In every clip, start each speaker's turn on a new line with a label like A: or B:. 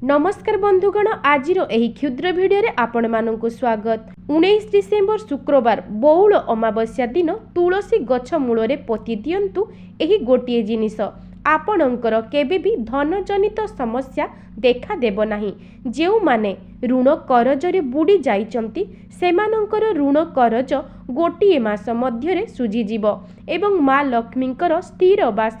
A: नमस्कार बंधुगण आज क्षुद्र भिडियो आपण मानक स्वागत। 19 डिसेम्बर शुक्रवार बौल अमावस्या दिन तुलसी गछ मूल पोति दियंतु एही गोटिए जिनिस आपणकर केबे भी धन जनित समस्या देखा देब नाही। जेउ माने ऋण करजरे बुड़ी जाइचंती सेमानंकर ऋण करज गोटिए मास मध्यरे सुझी जीवो एवं माँ लक्ष्मींकर स्थिर वास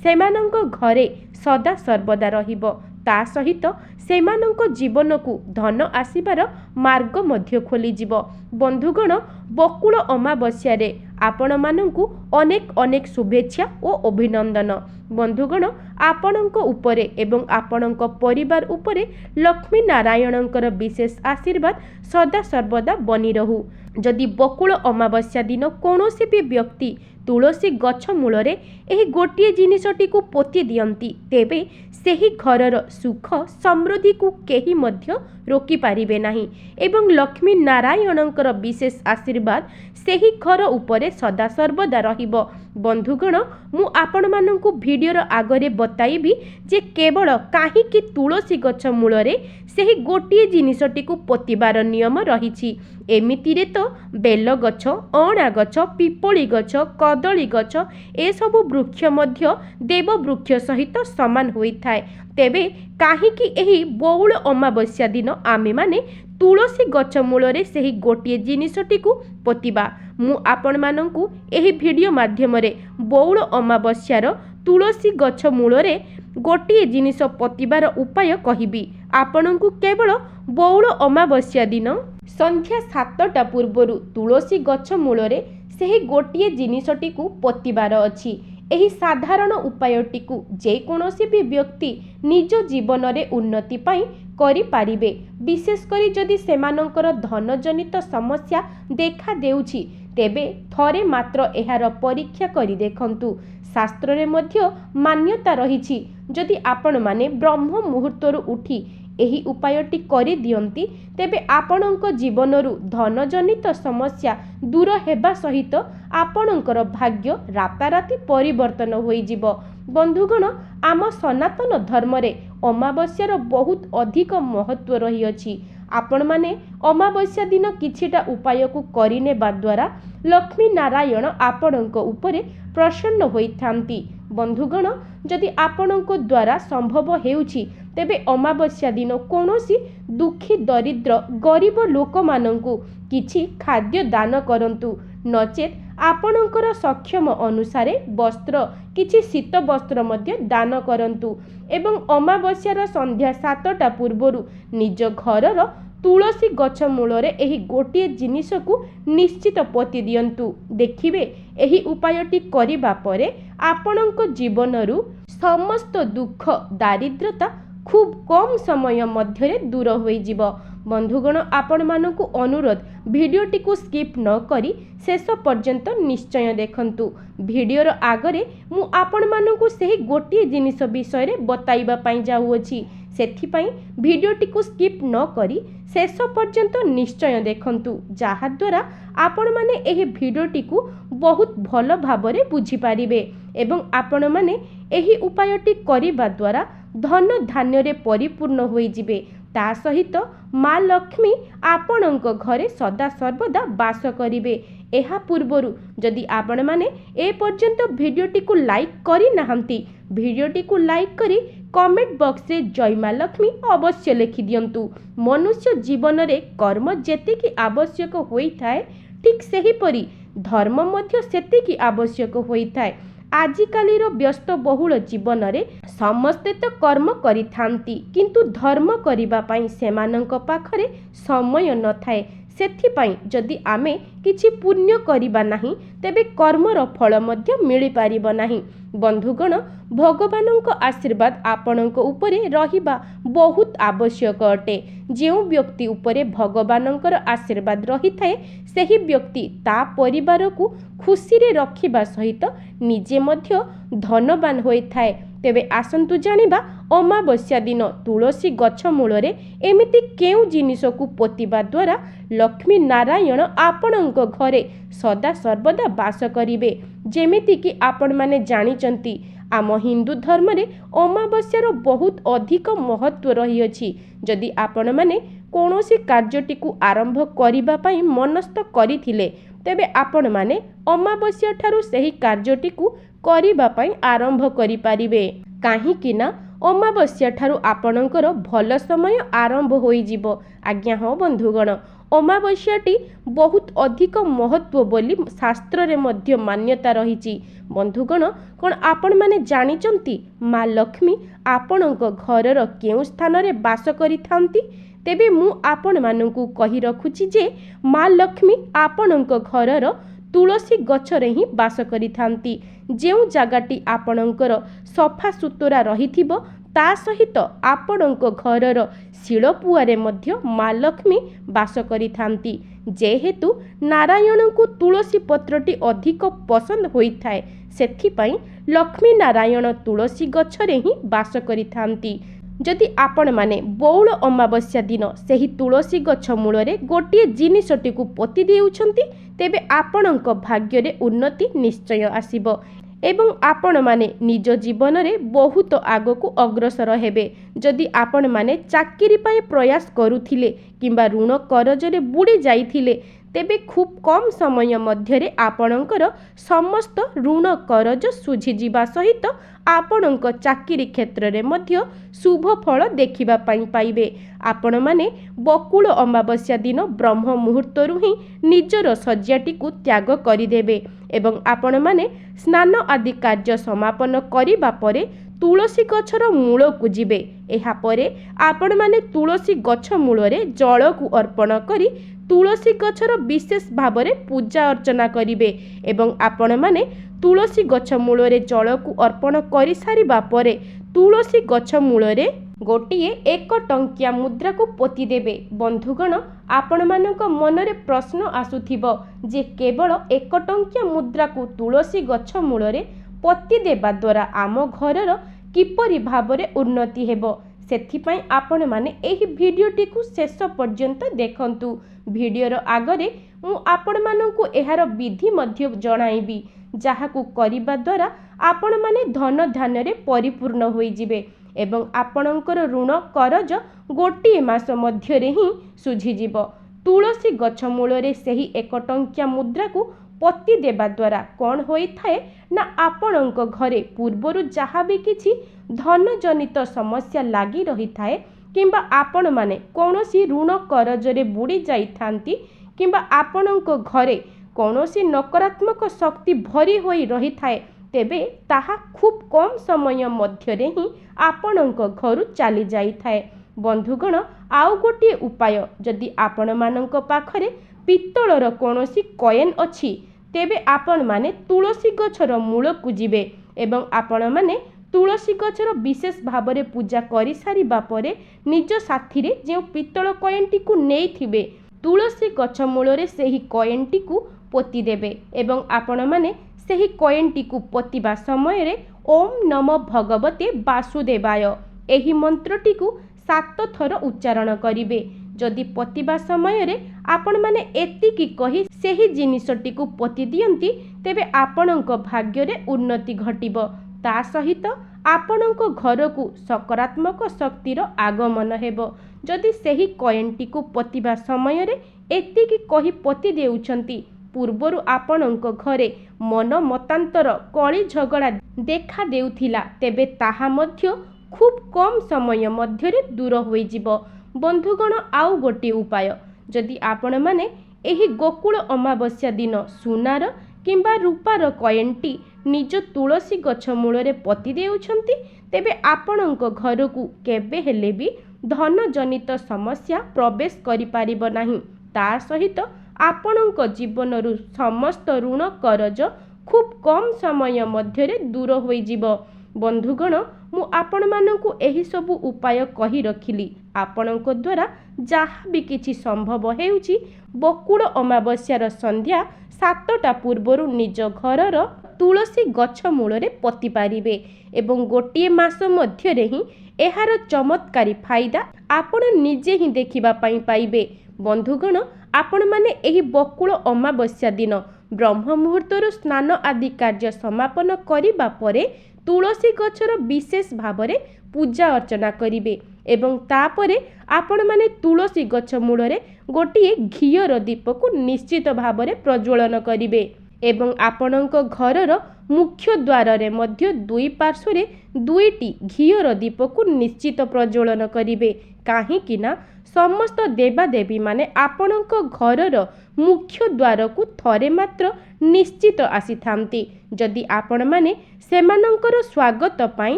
A: सेमानंक घरे सदा सर्वदा रहिबो। ता सहित सेमानंक जीवन को धन आसीबार मार्ग मध्य खोली जीवो। बंधुगण बकुल अमावस्या रे आपण मानंकु अनेक अनेक शुभेच्छा और अभिनंदन। बंधुगण आपणक उपरे एवं आपणक परिवार उपरे लक्ष्मी नारायणंकर विशेष आशीर्वाद सदा सर्वदा बनी रहू। जदि बकुल अमावस्या दिन कौनसी भी व्यक्ति तुलसी गछ मूलरे एही गोटिए जिनिसटी को पोति दियंती तेबे सेही घरर सुख समृद्धि को केही मध्य रोकी पारिबे नाही एवं लक्ष्मी नारायणंकर विशेष आशीर्वाद सेही घर उपरे सदा सर्वदा रहिबो। बंधुगण मु आपण मानंकु भिडियोर आगरे बताइबी जे केवल काहीकि तुलसी गछ मूलरे सेही गोटिए जिनिसटी को पोतिबार नियम रहिछि। एमितिरे तो बेल गछ, अणा गछ, पिपली गछ, कदली गछ ए सबु वृक्ष मध्य देव वृक्ष सहित समान होइथाय। तेबे काहीकि एही बौल अमावस्या दिन आमे माने तुलसी गछ मूलरे सेही गोटिए जिनिसटी को पोतिबा। मु आपण मानंकु एही भिडियो माध्यम रे बौल अमावस्यार तुलसी गछ मूलरे गोटिए जिनिस पोतिबार उपाय कहिबी। आपणंकु केवल बौल अमावस्या दिन संध्या 7टा पूर्वरु तुलसी गछ मूलरे सेही गोटिए जिनिसटी को पोतिबार अछि। एही साधारण उपायटी को जे कोनोसी भी व्यक्ति निज जीवन रे उन्नति पाई करि पारिबे। विशेष करी जदि सेमानंकर धन जनित समस्या देखा देउछि तेबे थरे मात्र एहार परीक्षा करि देखंतु। शास्त्र रे मध्य मान्यता रहिछि जदि आपण माने ब्रह्म मुहूर्तरु उठी एही उपायटी करि दियंती तेबे आपणक जीवनरु धन जनित समस्या दूर हेबा सहित आपणकर भाग्य राताराती परिवर्तन होई जिवो। बंधुगण आम सनातन धर्म रे अमावस्यार बहुत अधिक महत्व रही अछि। आपण माने अमावस्या दिन किछिटा उपाय को करिनेबा द्वारा लक्ष्मी नारायण आपणक उपरे प्रसन्न होइथांती। बंधुगण जदि आपणक द्वारा संभव हेउछि तेबे अमावस्या दिन कौनसी दुखी दरिद्र गरीब लोक मानंकु किछि खाद्य दान करंतु नचेत आपणकर सक्षम अनुसारे वस्त्र किछि शीत वस्त्र मध्य दान करंतु एवं अमावस्यार संध्या 7टा पूर्वरु निज घरर तुलसी गछ मूलरे एही गोटिए जिनिस को निश्चित पोति दियंतु। देखिबे एही उपायटी करिबा परे आपणक जीवनरु समस्त दुख दारिद्रता खूब कम समय मध्य दूर होई जिवो। बंधुगण आपण मानकु अनुरोध भिडियोटी को स्किप न करी शेष पर्यंत निश्चय देखंतु। भिडियोर आगरे मु आपण मानकु सेही गोटिए जिनिस विषय रे बताइबा पई जाउछि। सेथिपई भिडियोटी को स्किप न करी शेष पर्यंत निश्चय देखंतु जहा द्वारा आपण माने एही भिडियोटी को बहुत भल भाबरे बुझी पारिबे एवं आपण माने एही उपायटी करिबा द्वारा धन धान्य रे परिपूर्ण होई जिवे। ता सहित माँ लक्ष्मी आपणक घरे सदा सर्वदा वास करिवे। एहा पूर्वरु जदि आपण माने ए पर्यंत भिडियोटी को लाइक करि नाहंती भिडियोटी को लाइक करी कमेंट बॉक्स रे जय माँ लक्ष्मी अवश्य लिखि दियंतु। मनुष्य जीवन रे कर्म जेतिकी आवश्यक होइथाय ठीक सेही परी धर्म मध्य सेतिकी आवश्यक होइथाय। आजिकालीर व्यस्त बहुल जीवन रे समस्ते तो कर्म करिथांती किंतु धर्म करिबा पई सेमानंक पाखरे समय न थाए। सेथिपई जदि आमे किछि पुण्य करिबा नाही तेबे कर्मर फल मध्य मिली पारिबो नाही। बंधुगण भगवानंक आशीर्वाद आपणंक उपरे रहिबा बहुत आवश्यक अटे। जेउ व्यक्ति उपरे भगवानंकर आशीर्वाद रही थाए सेही व्यक्ति ता परिवार को खुशी रे रखिबा सहित निजे मध्य धनवान होई थाए। तेबे आसंतु जानिबा अमावस्या दिन तुलसी गछ मूलरे एमिति केउ जिनिस को पोतिबा द्वारा लक्ष्मी नारायण आपणंक घरे सदा सर्वदा वास करिवे। जेमिति कि आपण माने जानिचंती आम हिंदू धर्म रे अमावास्यार बहुत अधिक महत्व रही। जदि आपण माने कौनसी कार्यटी को आरंभ करिबा पई मनस्थ करिथिले तेबे आपण माने अमावास्या ठारू सही कार्यटी को करिबा पई आरंभ करि परिबे। काहेकि ना अमावास्या ठारू आपणकर भल समय आरंभ होई जिवो। आज्ञा हो बंधुगण, अमावास्याटी बहुत अधिक महत्व बोली शास्त्र रे मध्य मान्यता रही। बंधुगण, कौन आपण माने जानिचंती माँ लक्ष्मी आपणक घरर केउ स्थान रे बास करिथांती? तेबे मु आपण मानकु कहि रखुची जे माँ लक्ष्मी आपणक घरर तुलसी गछरे ही बास करिथांती। जेउ जगाटी आपणकर सफा सुतरा रहिथिबो ता सहित आपणक घरर शिलपुआरे मध्य माँ लक्ष्मी बास करिथांती। जेहेतु नारायण को तुलसी पत्रटी अधिक पसंद होइथाए सेथिपाई लक्ष्मी नारायण तुलसी गछरे ही बास करिथांती। जदि आपण माने बौल अमावास्या दिन सही तुलसी गछ मूलरे गोटे जिनिसटी को पोति देउछंती तेबे आपणक भाग्य रे उन्नति निश्चय आसीबो एवं आपण माने निज जीवन रे बहुत आगको अग्रसर हेबे। जदि आपण माने चाकरी पाए प्रयास करुथिले किंबा ऋण करजरे बुड़ी जाइथिले तेबे खूब कम समय मध्यरे आपणकर समस्त ऋण करज सुझी जिबा सहित आपणक चाकरी क्षेत्र रे मध्य शुभ फल देखिबा पाई पाइबे। आपण माने बकुल अमावास्या दिन ब्रह्म मुहूर्तरु ही निजर शଯ୍ୟାଟି को त्याग करिदेबे एवं आपण माने स्नान आदि कार्य समापन करिबा परे तुलसी गछर मूल को जिबे। एहा परे आपण माने तुलसी गछ मूलरे जल को अर्पण करी तुलसी गछर विशेष भावरे पूजा अर्चना करिबे एवं आपण माने तुलसी गछ मूलरे जल को अर्पण करि सारिबा परे तुलसी गछ मूलरे गोटिए 1 टंकिया मुद्रा को पोति देबे। बंधुगण, आपण मानक मनरे प्रश्न आसुथिबो जे केवल 1 टंकिया मुद्रा को तुलसी गछ मूलरे पोति देबा द्वारा आम घरर किपरि भावरे उन्नति हेबो। सेथिपाई आपण माने एही भिडियोटी को शेष पर्यंत देखंतु। भिडियोर आगरे मु आपण मानकु एहार विधि मध्य जणाइबी जाहाकु करिबा द्वारा आपण माने धन धान्य रे परिपूर्ण होई जिवे एवं आपणकर ऋण करज गोटे मास मध्य रे ही सुझी जिवो। तुलसी गछ मूलरे सही 1 टंकिया मुद्रा को पोति देबा द्वारा कौन होई थाए ना आपणक घरे पूर्वरु जहा भी किछि धन जनित समस्या लागी रही थाए किंबा आपण माने कौनसी ऋण करजरे बुड़ी जाई थांती किंबा आपणक घरे कौनसी नकारात्मक शक्ति भरी होई रही थाए तेबे ताहा खूब कम समय मध्यरे ही आपणक घरु चली जाई थाए। बंधुगण, आउ गोटे उपाय, जदि आपण मानक पाखरे पित्तलर कौनसी कॉइन अछि तेबे आपण माने तुलसी गछर मूल को जिबे एवं आपण माने तुलसी गछर विशेष भावरे पूजा करि सारिबा परे निज साथी रे जे पित्तल कॉइनटी को नेई थिबे तुलसी गछ मूलरे सेही कॉइनटी को पोति देबे एवं आपण माने सेही कॉइनटी को पोतिबा समय रे ओम नमो भगवते वासुदेवाय एही मंत्रटी को 7 थर उच्चारण करिवे। जदि पोतिबा समय रे आपण माने एतिकी कही सेही जिनिसटी को पोति दियंती तेबे आपणक भाग्य रे उन्नति घटिबो। ता सहित आपणक घर को सकारात्मक शक्तिर आगमन हेबो। जदि सेही कॉइनटी को पोतिबा समय रे एतिकी कही पोति देउछंती पूर्वरु आपणक घरे मन मतांतर कली झगड़ा देखा देउथिला तेबे ताहा मध्य खूब कम समय मध्यरे दूर होई जिवो। बंधुगण, आउ गोटे उपाय, जदि आपण माने एही गोकुल अमावास्या दिन सुनार किंबा रूपार कॉइनटी निज तुलसी गछ मूलरे पोति देउछंती तेबे आपणक घर को केबे हेले भी धन जनित समस्या प्रवेश करि पारिबो नाही। ता सहित आपणक जीवनरु समस्त ऋण करज खूब कम समय मध्यरे दूर होई जिवो। बंधुगण, मु आपण मानकु एही सबु उपाय कही रखिली। आपणक द्वारा जहाँ भी किछि संभव हेउछि बकुल अमावास्यार संध्या 7टा पूर्वरु निज घरर तुलसी गछ मूलरे पोति पारिबे एवं गोटे मास मध्यरे ही एहार चमत्कारी फायदा आपण निजे ही देखिबा पाई पाइबे। बंधुगण, आपण माने एही बकुल अमावास्या दिन ब्रह्म मुहूर्तरु स्नान आदि कार्य समापन करिबा परे तुलसी गछर विशेष भावरे पूजा अर्चना करिवे एवं तापरे आपण माने तुलसी गछ मूलरे गोटिए घीयर दीप को निश्चित भावरे प्रज्वलन करिवे एवं आपणक घरर मुख्य द्वार रे मध्य दुई पार्श्वरे दुईटी घीयर दीप को निश्चित प्रज्वलन करिवे काहेकि ना समस्त देवादेवी माने आपणक घरर मुख्य द्वार को थरे मात्र निश्चित आसी थांती जदि आपण माने सेमानंकर स्वागत पाई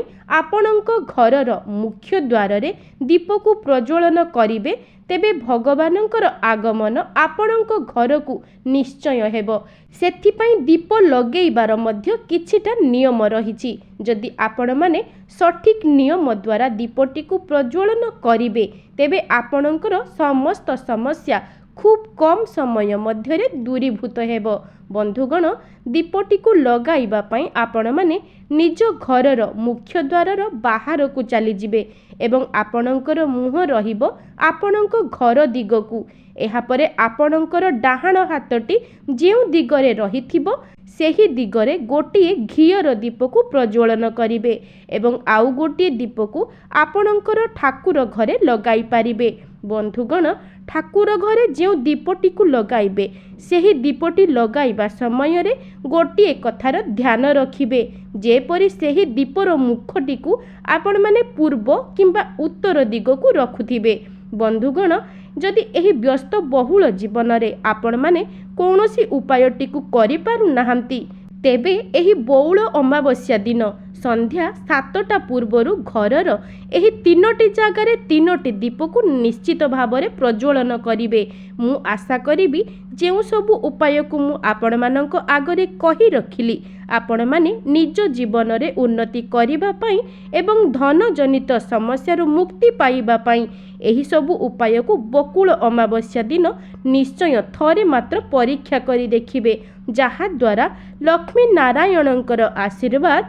A: आपणक घरर मुख्य द्वार रे दीप को प्रज्वलन करिवे तेबे भगवानंकर आगमन आपणक घर को निश्चय हेबो सेथिपाई दीप लगेइबार मध्य किछिटा नियम रहिछि जदि आपण माने सठिक नियम द्वारा दीपटी को प्रज्वलन करिवे तेबे आपणकर समस्त समस्या खूब कम समय मध्यरे दूरीभूत हेबो बंधुगण दीपटी को लगाइबा पई आपण माने निज घरर मुख्य द्वारर बाहर को चली जिवे एवं आपणकर मुह रहिबो आपणक घर दिगकू एहा परे आपणकर डाहाण हातटी जेउ दिगरे रहिथिबो सेही दिगरे गोटिए घीयर दीप को प्रज्वलन करिवे एवं आउ गोटिए दीप को आपणकर ठाकुर घरे लगाई पारिबे बंधुगण ठाकुर घरे जो दीपटी को लगाइबे सेही दीपटी लगाइबा समय रे गोटिए कथार ध्यान रखिबे जेपरि सेही दीपर मुखटी को आपण माने पूर्व किंबा उत्तर दिग को रखुथिबे बंधुगण जदि एही व्यस्त बहुल जीवन रे आपण माने कौनसी उपायटी को करि पारु नाहंती तेबे एही बौल अमावस्या दिन संध्या 7टा पूर्वरु घरर एही 3टी जगार 3टी दीप को निश्चित भावरे प्रज्वलन करिवे मु आशा करिबी जेउ सबु उपाय को मु आपण मानक आगरे कहि रखिली आपण माने निज जीवन रे उन्नति करिबा पई एवं धन जनित समस्या रु मुक्ति पाइबा पई एही सबु उपाय को बकुल अमावस्या दिन निश्चय थरे मात्र परीक्षा करी देखिबे जहा द्वारा लक्ष्मी नारायणंकर आशीर्वाद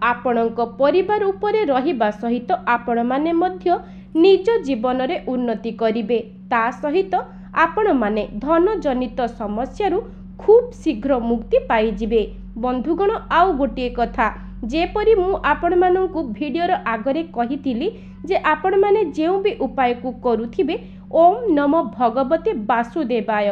A: आपणक परिवार उपरे रहिबा सहित आपण माने मध्य निज जीवन रे उन्नति करिवे ता सहित आपण माने धन जनित समस्या रु खूब शीघ्र मुक्ति पाई जिवे बंधुगण आउ गोटिए कथा जेपरि मु आपण माननकु भिडियोर आगरे कहितिली जे आपण माने जेउ भी उपाय को करूथिबे ओम नमो भगवते वासुदेवाय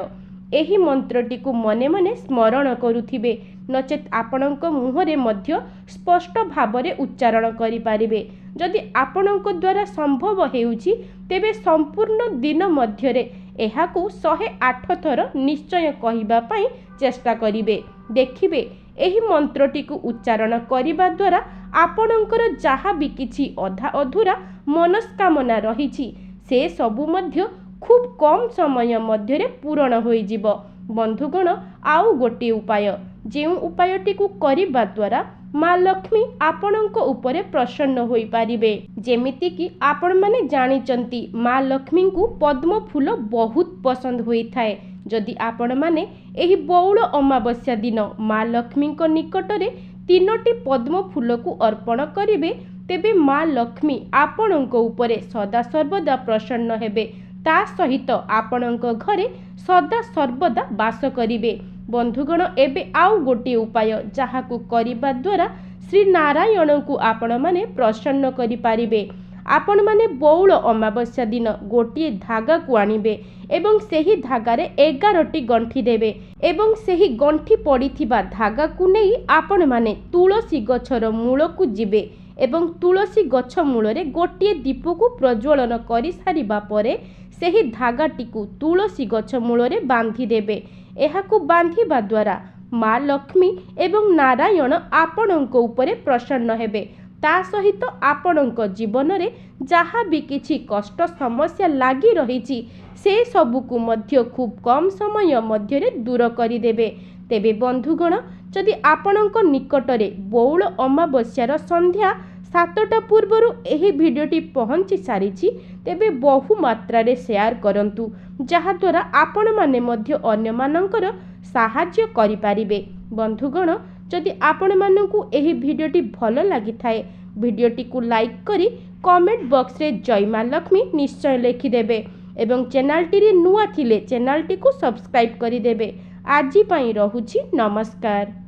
A: एही मंत्रटी को मने मने स्मरण करूथिबे नचेत आपणक मुहरे मध्य स्पष्ट भावरे उच्चारण करि पारिबे जदि आपणक द्वारा संभव हेउची तेबे संपूर्ण दिन मध्यरे एहाकू 108 थर निश्चय कहिबा पई चेष्टा करिवे देखिबे एही मंत्रटी को उच्चारण करिबा द्वारा आपणकर जहा भी किछि अधा अधूरा मनस्कामना रहिछि से सबु मध्य खूब कम समय मध्यरे पूरण होई जिवो बंधुगण आउ गोटे उपाय जेउ उपायटी को करिबा द्वारा माँ लक्ष्मी आपणक उपरे प्रसन्न होई पारिबे जेमिति कि आपण माने जानिचंती माँ लक्ष्मी को पद्म फूल बहुत पसंद होई थाए जदि आपण माने एही बौल अमावस्या दिन माँ लक्ष्मी को निकटरे 3टी पद्म फूल को अर्पण करिवे तेबे माँ लक्ष्मी आपणक उपरे सदा सर्वदा प्रसन्न हेबे ता सहित आपणक घरे सदा सर्वदा वास करिवे बंधुगण एबे आउ गोटे उपाय जहाकू करिबा द्वारा श्री नारायण को आपण माने प्रसन्न करि पारिबे आपण माने बौल अमावस्या दिन गोटे धागा को आनिबे एवं सेही धागारे 11टी गंठी देबे एवं सेही गंठी पड़िथिबा धागा को नै आपण माने तुलसी गछर मूल को जिबे एवं तुलसी गछ मूलरे गोटे दीप को प्रज्वलन करि सारिबा परे सेही धागाटी को तुलसी गछ मूलरे बांधी देबे एहाकू बांधिबा द्वारा माँ लक्ष्मी एवं नारायण आपणक उपरे प्रसन्न हेबे ता सहित आपणक जीवन रे जहा भी किछि कष्ट समस्या लागी रहिछि से सबु को मध्य खूब कम समय मध्यरे दूर करि देबे तेबे बंधुगण जदि आपणक निकटरे बौल अमावस्यार संध्या 7टा पूर्वरु एही भिडियोटी पहुंची सारिछि तेबे बहु मात्रा रे शेयर करंतु जहा द्वारा आपण माने मध्य अन्य मानकर साहाय्य करि पारिबे बंधुगण जदि आपण मानकु एही भिडियोटी भल लागि थाए भिडियोटी को लाइक करी कमेंट बॉक्स रे जय मां लक्ष्मी निश्चय लिखि देबे एवं चैनल टी रे नुआ थिले चैनल टी को सब्सक्राइब करि देबे आजि पई रहुछि नमस्कार।